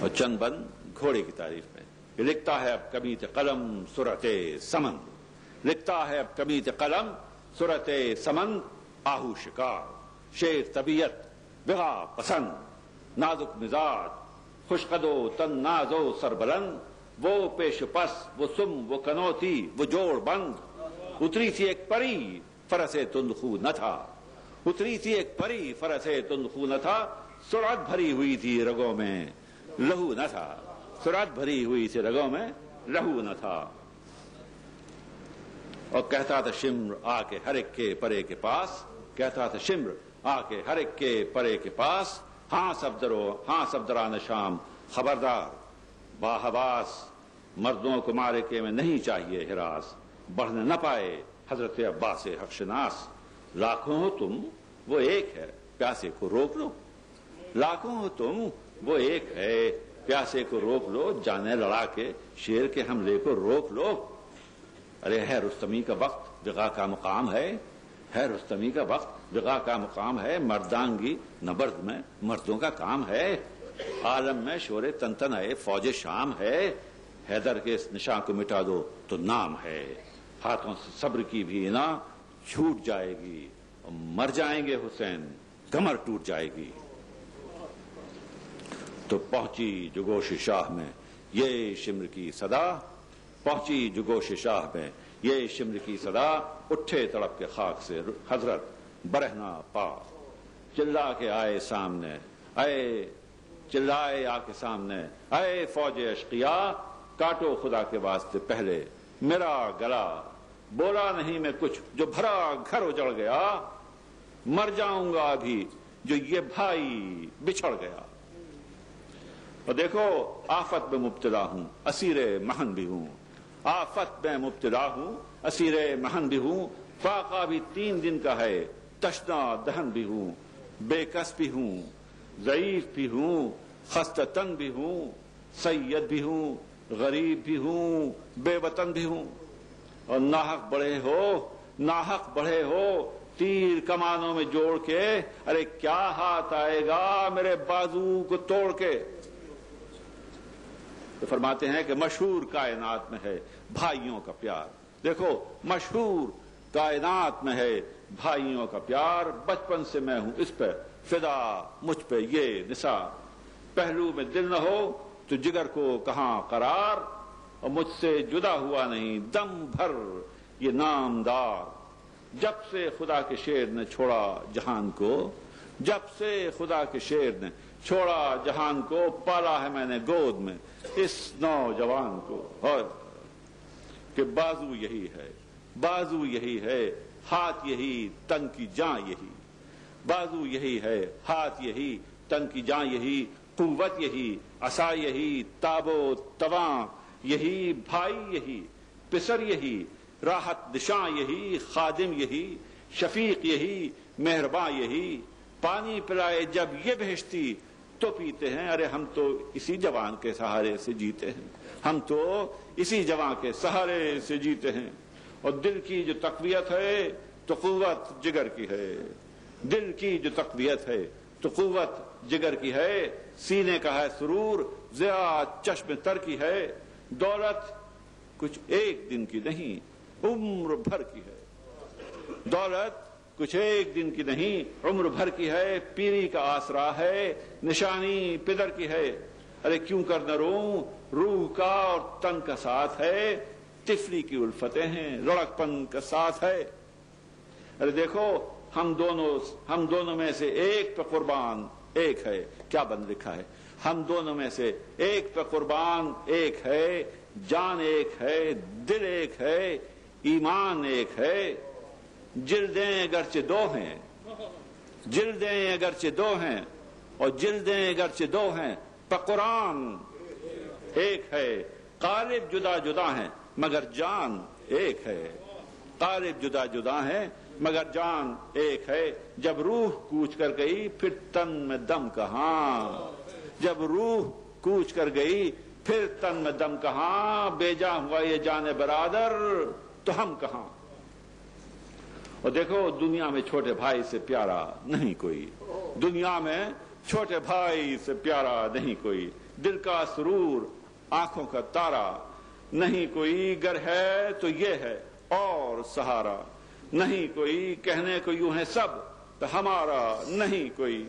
اور چند بند گھوڑے کی تعریف میں کہ لکھتا ہے اب کمیت قلم سرت سمند، لکھتا ہے اب کمیت قلم سرت سمند، آہو شکار شیر طبیعت بغا پسند، نازک مزاج خوش قد و تن ناز و سربلند، وہ پیش پس وہ سم وہ کنوتی وہ جوڑ بند، اتری سی ایک پری فرس تندخو نہ تھا، اتری سی ایک پری فرس تندخو نہ تھا، سرعت بھری ہوئی تھی رگوں میں لہو نہ تھا، سرعت بھری ہوئی تھی رگوں میں لہو نہ تھا۔ اور کہتا تھا شمر آ کے ہر ایک کے پرے کے پاس، کہتا تھا شمر آ کے ہر ایک کے پرے کے پاس، ہاں صفدران شام خبردار، باحواس مردوں کو معرکے میں نہیں چاہیے ہراس، بڑھنے نہ پائے حضرت عباس حق شناس، لاکھوں ہو تم وہ ایک ہے پیاسے کو روک لو، لاکھوں ہو تم وہ ایک ہے پیاسے کو روک لو، جانے لڑا کے شیر کے حملے کو روک لو۔ ارے ہے رستمی کا وقت بغا کا مقام ہے، ہے رستمی کا وقت بغا کا مقام ہے، مردانگی نبرد میں مردوں کا کام ہے، عالم میں شور تن آئے فوج شام ہے، حیدر کے اس نشان کو مٹا دو تو نام ہے، ہاتھوں سے صبر کی بھی نا چھوٹ جائے گی، اور مر جائیں گے حسین کمر ٹوٹ جائے گی۔ تو پہنچی جو گوش شاہ میں یہ شمر کی صدا، پہنچی جو گوش شاہ میں یہ شمر کی صدا، اٹھے تڑپ کے خاک سے حضرت برہنہ پاک، چلا کے آئے سامنے، آئے چلائے آ کے سامنے، اے فوج اشقیا کاٹو خدا کے واسطے پہلے میرا گلا، بولا نہیں میں کچھ جو بھرا گھر اجڑ گیا، مر جاؤں گا ابھی جو یہ بھائی بچھڑ گیا۔ اور دیکھو آفت میں مبتلا ہوں اسیر محن بھی ہوں، آفت میں مبتلا ہوں اسیر محن بھی ہوں، فاقہ بھی 3 دن کا ہے تشنا دہن بھی ہوں، بے کس بھی ہوں ضعیف بھی ہوں، خستہ تن بھی ہوں، سید بھی ہوں، غریب بھی ہوں، بے وطن بھی ہوں، اور ناحق بڑھے ہو تیر کمانوں میں جوڑ کے، ارے کیا ہاتھ آئے گا میرے بازو کو توڑ کے۔ تو فرماتے ہیں کہ مشہور کائنات میں ہے بھائیوں کا پیار، دیکھو مشہور کائنات میں ہے بھائیوں کا پیار، بچپن سے میں ہوں اس پہ فدا مجھ پہ یہ نثار، پہلو میں دل نہ ہو تو جگر کو کہاں قرار، اور مجھ سے جدا ہوا نہیں دم بھر یہ نامدار، جب سے خدا کے شیر نے چھوڑا جہان کو، جب سے خدا کے شیر نے چھوڑا جہان کو، پالا ہے میں نے گود میں اس نوجوان کو، اور کہ بازو یہی ہے، بازو یہی ہے ہاتھ یہی تن کی جان یہی، بازو یہی ہے ہاتھ یہی تن کی جان یہی، قوت یہی عصا یہی تاب و تواں یہی، بھائی یہی پسر یہی راحت نشاں یہی، خادم یہی شفیق یہی مہرباں یہی، پانی پلائے جب یہ بہشتی تو پیتے ہیں، ارے ہم تو اسی جوان کے سہارے سے جیتے ہیں، ہم تو اسی جوان کے سہارے سے جیتے ہیں، اور دل کی جو تقویت ہے تو قوت جگر کی ہے، دل کی جو تقویت ہے تو قوت جگر کی ہے، سینے کا ہے سرور ضیاء چشم تر کی ہے، دولت کچھ ایک دن کی نہیں عمر بھر کی ہے، دولت کچھ ایک دن کی نہیں عمر بھر کی ہے، پیری کا آسرا ہے نشانی پدر کی ہے، ارے کیوں کر نہ روؤں روح کا اور تن کا ساتھ ہے، طفلی کی الفتیں ہیں لڑک پن کا ساتھ ہے، ارے دیکھو ہم دونوں میں سے ایک پہ قربان ایک ہے، کیا بند لکھا ہے، ہم دونوں میں سے ایک پہ قربان ایک ہے، جان ایک ہے دل ایک ہے ایمان ایک ہے، جلدیں اگرچہ دو ہیں، جلدیں اگرچہ دو ہیں اور جلدیں اگرچہ دو ہیں، پہ قرآن ایک ہے، قالب جدا جدا ہیں مگر جان ایک ہے، قالب جدا جدا ہیں مگر جان ایک ہے، جب روح کوچ کر گئی پھر تن میں دم کہاں، جب روح کوچ کر گئی پھر تن میں دم کہاں، بے جان ہوا یہ جان برادر تو ہم کہاں۔ اور دیکھو دنیا میں چھوٹے بھائی سے پیارا نہیں کوئی، دنیا میں چھوٹے بھائی سے پیارا نہیں کوئی، دل کا سرور آنکھوں کا تارا، نہیں کوئی گر ہے تو یہ ہے اور سہارا، نہیں کوئی کہنے کو یوں ہے سب تو ہمارا نہیں کوئی،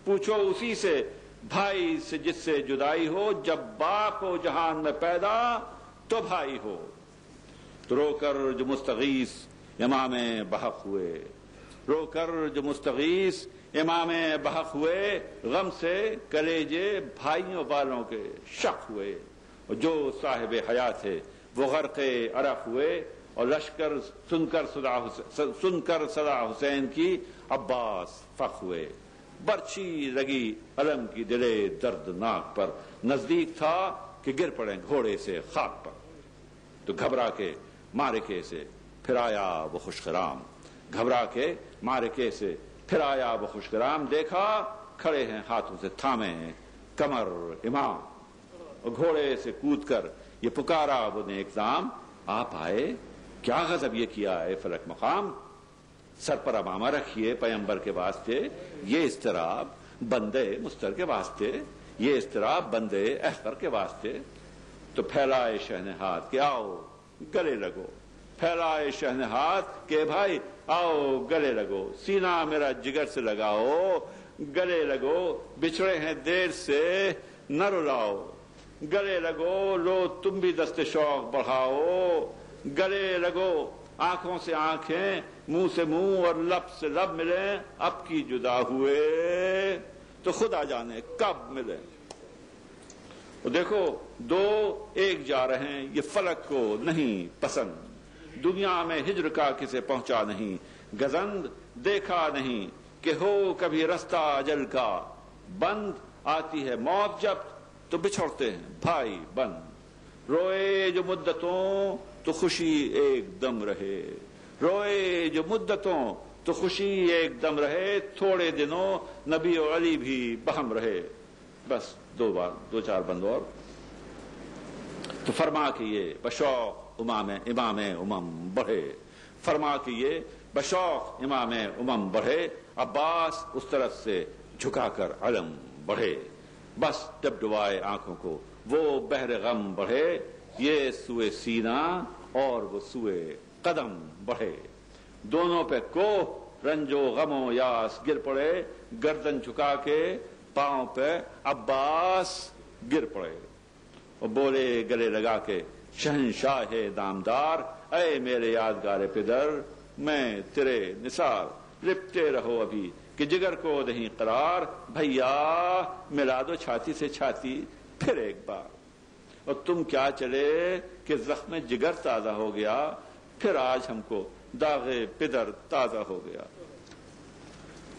پوچھو اسی سے بھائی سے جس سے جدائی ہو، جب باپ ہو جہان میں پیدا تو بھائی ہو۔ تو رو کر جو مستغیث امام بحق ہوئے، رو کر جو مستغیث امام بحق ہوئے، غم سے کلیجے بھائیوں والوں کے شق ہوئے، اور جو صاحب حیات تھے وہ غرق عرق ہوئے، اور لشکر سن کر صدا حسین کی عباس فخ ہوئے۔ برچھی لگی علم کی دلے دردناک پر، نزدیک تھا کہ گر پڑیں گھوڑے سے خاک پر، تو گھبرا کے معرکے سے پھر آیا وہ خوشخرام، گھبرا کے معرکے سے پھر آیا وہ خوشخرام، دیکھا کھڑے ہیں ہاتھوں سے تھامے ہیں کمر امام، اور گھوڑے سے کود کر یہ پکارا وہ نیک نام، آپ آئے کیا غضب یہ کیا ہے فلک مقام، سر پر امامہ رکھیے پیمبر کے واسطے، یہ اضطراب بندے مستر کے واسطے، یہ اضطراب بندے احقر کے واسطے۔ تو پھیلائے شہن ہاتھ کہ آؤ گلے لگو، پھیلائے شہن ہاتھ کہ بھائی آؤ گلے لگو، سینہ میرا جگر سے لگاؤ، گلے لگو، بچھڑے ہیں دیر سے نہ رلاؤ، گلے لگو، لو تم بھی دست شوق بڑھاؤ، گلے لگو، آنکھوں سے آنکھیں منہ سے منہ اور لب سے لب ملیں، اب کی جدا ہوئے تو خدا جانے کب ملے۔ دیکھو دو ایک جا رہے ہیں، یہ فلک کو نہیں پسند، دنیا میں ہجر کا کسے پہنچا نہیں، گزند دیکھا نہیں کہ ہو کبھی رستہ اجل کا بند، آتی ہے موت جب تو بچھڑتے ہیں بھائی بند، روئے جو مدتوں تو خوشی ایک دم رہے، روئے جو مدتوں تو خوشی ایک دم رہے، تھوڑے دنوں نبی و علی بھی بہم رہے۔ بس دو چار بند اور، تو فرما کہ یہ بشوق امام بڑھے، فرما کہ یہ بشوق امام بڑھے، عباس اس طرف سے جھکا کر علم بڑھے، بس جب ڈبائے آنکھوں کو وہ بحر غم بڑھے، یہ سوئے سینہ اور وہ سوئے قدم بڑھے، دونوں پہ کوہ رنج و غم و یاس گر پڑے، گردن جھکا کے پاؤں پہ عباس گر پڑے، اور بولے گلے لگا کے شہنشاہ دامدار، اے میرے یادگار پدر میں تیرے نثار، لپٹے رہو ابھی کہ جگر کو نہیں قرار، بھیا ملا دو چھاتی سے چھاتی پھر ایک بار، اور تم کیا چلے کہ زخم جگر تازہ ہو گیا، پھر آج ہم کو داغ پدر تازہ ہو گیا۔